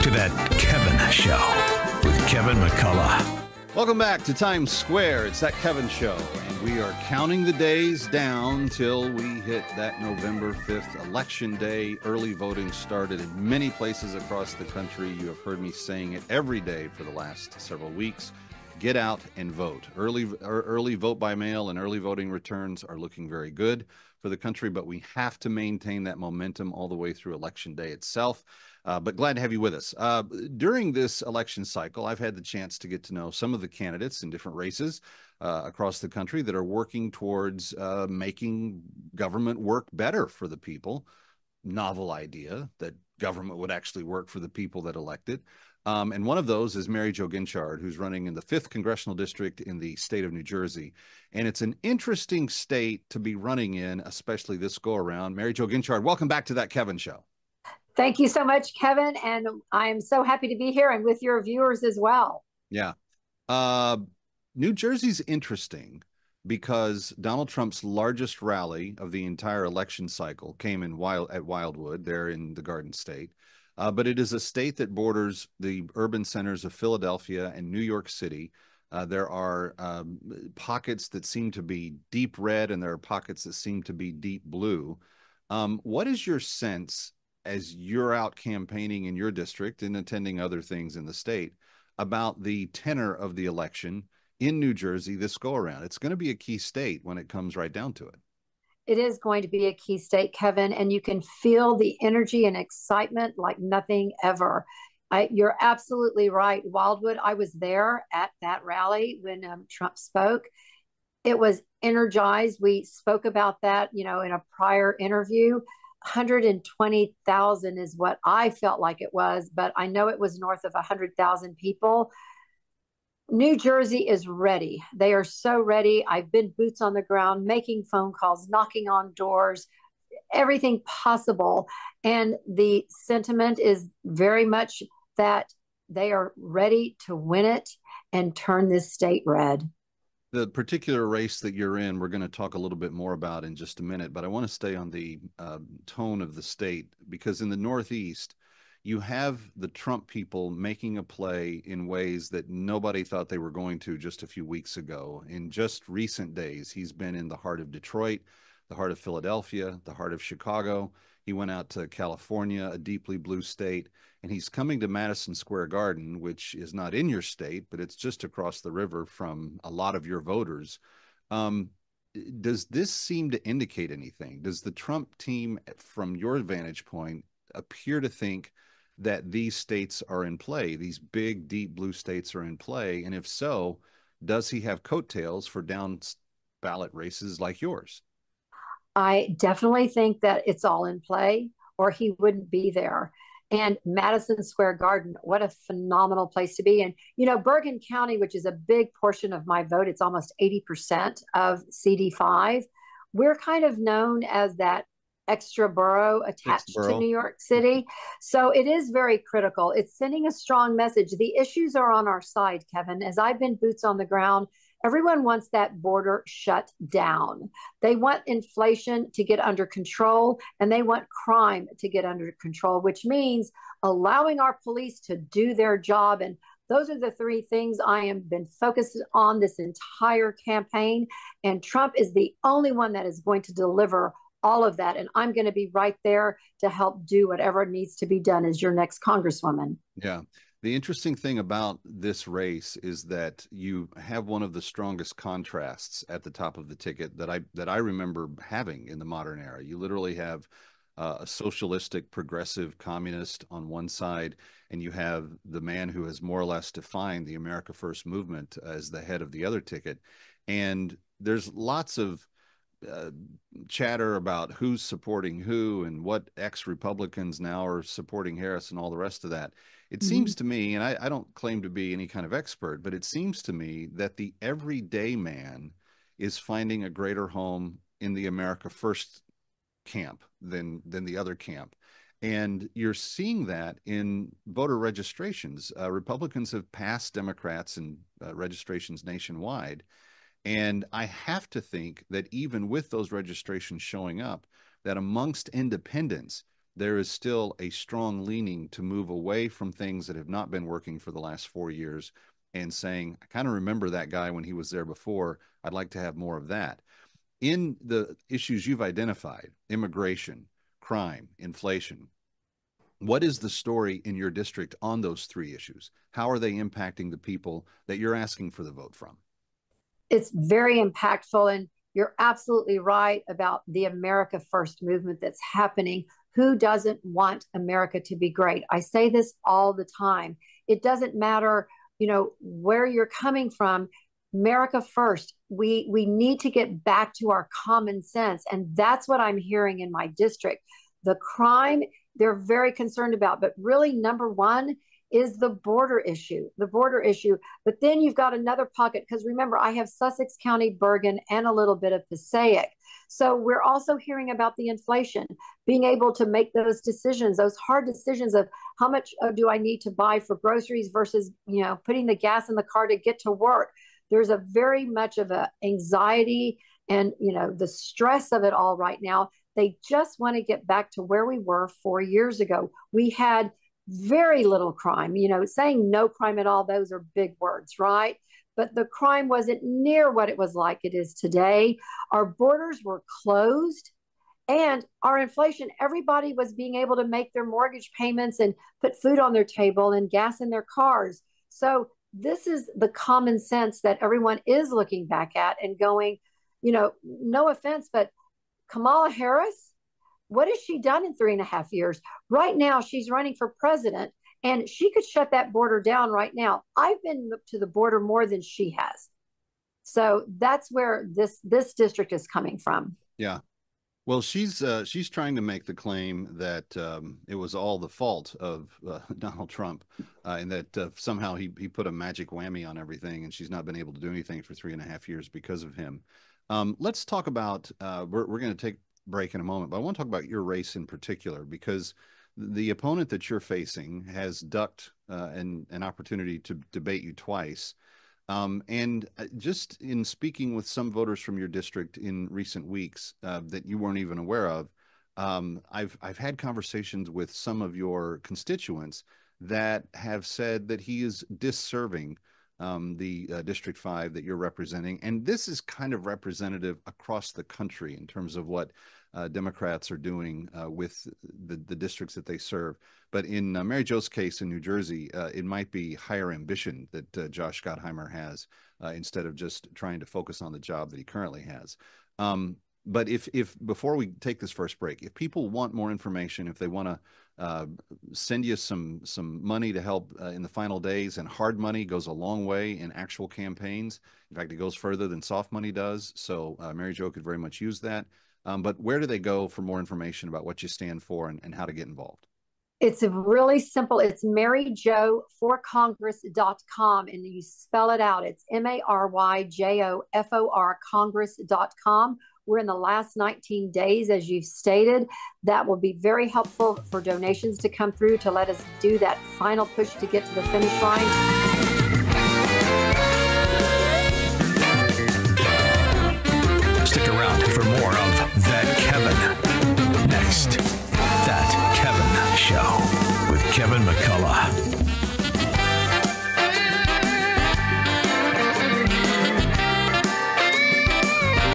to That Kevin Show with Kevin McCullough. Welcome back to Times Square. It's That Kevin Show, and we are counting the days down till we hit that November 5th, Election Day. Early voting started in many places across the country. You have heard me saying it every day for the last several weeks. Get out and vote. Early vote by mail and early voting returns are looking very good for the country, but we have to maintain that momentum all the way through Election Day itself. But glad to have you with us. During this election cycle, I've had the chance to get to know some of the candidates in different races across the country that are working towards making government work better for the people. Novel idea that government would actually work for the people that elect it. And one of those is Mary Jo Ginchard, who's running in the 5th Congressional District in the state of New Jersey. And it's an interesting state to be running in, especially this go-around. Mary Jo Ginchard, welcome back to That Kevin Show. Thank you so much, Kevin. And I am so happy to be here and with your viewers as well. Yeah. New Jersey's interesting because Donald Trump's largest rally of the entire election cycle came in at Wildwood, there in the Garden State. But it is a state that borders the urban centers of Philadelphia and New York City. There are pockets that seem to be deep red, and there are pockets that seem to be deep blue. What is your sense, as you're out campaigning in your district and attending other things in the state, about the tenor of the election in New Jersey this go-around? It's going to be a key state when it comes right down to it. It is going to be a key state, Kevin, and you can feel the energy and excitement like nothing ever. You're absolutely right. Wildwood, I was there at that rally when Trump spoke. It was energized. We spoke about that, in a prior interview. 120,000 is what I felt like it was, but I know it was north of 100,000 people. New Jersey is ready. They are so ready. I've been boots on the ground, making phone calls, knocking on doors, everything possible. And the sentiment is very much that they are ready to win it and turn this state red. The particular race that you're in, we're going to talk a little bit more about in just a minute, but I want to stay on the tone of the state, because in the Northeast, you have the Trump people making a play in ways that nobody thought they were going to just a few weeks ago. In just recent days, he's been in the heart of Detroit, the heart of Philadelphia, the heart of Chicago. He went out to California, a deeply blue state, and he's coming to Madison Square Garden, which is not in your state, but it's just across the river from a lot of your voters. Does this seem to indicate anything? Does the Trump team, from your vantage point, appear to think that these states are in play, these big, deep blue states are in play? And if so, does he have coattails for down ballot races like yours? I definitely think that it's all in play, or he wouldn't be there. And Madison Square Garden, what a phenomenal place to be. And, Bergen County, which is a big portion of my vote, it's almost 80% of CD5. We're kind of known as that extra borough attached to New York City. So it is very critical. It's sending a strong message. The issues are on our side, Kevin. As I've been boots on the ground, everyone wants that border shut down. They want inflation to get under control, and they want crime to get under control, which means allowing our police to do their job. And those are the three things I have been focused on this entire campaign. And Trump is the only one that is going to deliver all of that. And I'm going to be right there to help do whatever needs to be done as your next Congresswoman. Yeah. The interesting thing about this race is that you have one of the strongest contrasts at the top of the ticket that I remember having in the modern era. You literally have a socialistic, progressive communist on one side, and you have the man who has more or less defined the America First movement as the head of the other ticket. And there's lots of chatter about who's supporting who and what ex-Republicans now are supporting Harris and all the rest of that. It seems to me, and I don't claim to be any kind of expert, but it seems to me that the everyday man is finding a greater home in the America First camp than the other camp. And you're seeing that in voter registrations. Republicans have passed Democrats in registrations nationwide. And I have to think that even with those registrations showing up, that amongst independents, there is still a strong leaning to move away from things that have not been working for the last 4 years and saying, I kind of remember that guy when he was there before. I'd like to have more of that. In the issues you've identified, immigration, crime, inflation, what is the story in your district on those three issues? How are they impacting the people that you're asking for the vote from? It's very impactful. And you're absolutely right about the America First movement that's happening. Who doesn't want America to be great? I say this all the time. It doesn't matter, where you're coming from. America first. We need to get back to our common sense. And that's what I'm hearing in my district. The crime they're very concerned about, but really number one is the border issue, But then you've got another pocket, because remember, I have Sussex County, Bergen, and a little bit of Passaic. So we're also hearing about the inflation, being able to make those decisions, those hard decisions of how much do I need to buy for groceries versus, putting the gas in the car to get to work. There's a very much of a anxiety and, the stress of it all right now. They just want to get back to where we were 4 years ago. We had very little crime, saying no crime at all. Those are big words, right? But the crime wasn't near what it was like it is today. Our borders were closed, and our inflation, everybody was being able to make their mortgage payments and put food on their table and gas in their cars. So this is the common sense that everyone is looking back at and going, no offense, but Kamala Harris, what has she done in 3.5 years? Right now, she's running for president, and she could shut that border down right now. I've been to the border more than she has. So that's where this district is coming from. Yeah. Well, she's trying to make the claim that it was all the fault of Donald Trump, and that somehow he put a magic whammy on everything, and she's not been able to do anything for 3.5 years because of him. Let's talk about, we're going to take a break in a moment, but I want to talk about your race in particular, because the opponent that you're facing has ducked an opportunity to debate you twice. And just in speaking with some voters from your district in recent weeks that you weren't even aware of, I've had conversations with some of your constituents that have said that he is disserving the District 5 that you're representing. And this is kind of representative across the country in terms of what Democrats are doing with the districts that they serve. But in Mary Jo's case in New Jersey, it might be higher ambition that Josh Gottheimer has instead of just trying to focus on the job that he currently has. But if before we take this first break, if people want more information, if they want to send you some money to help in the final days, and hard money goes a long way in actual campaigns. In fact, it goes further than soft money does. So Mary Jo could very much use that. But where do they go for more information about what you stand for and how to get involved? It's really simple. It's maryjoforcongress.com, and you spell it out. It's MaryJofor Congress.com. We're in the last 19 days, as you've stated. That will be very helpful for donations to come through to let us do that final push to get to the finish line.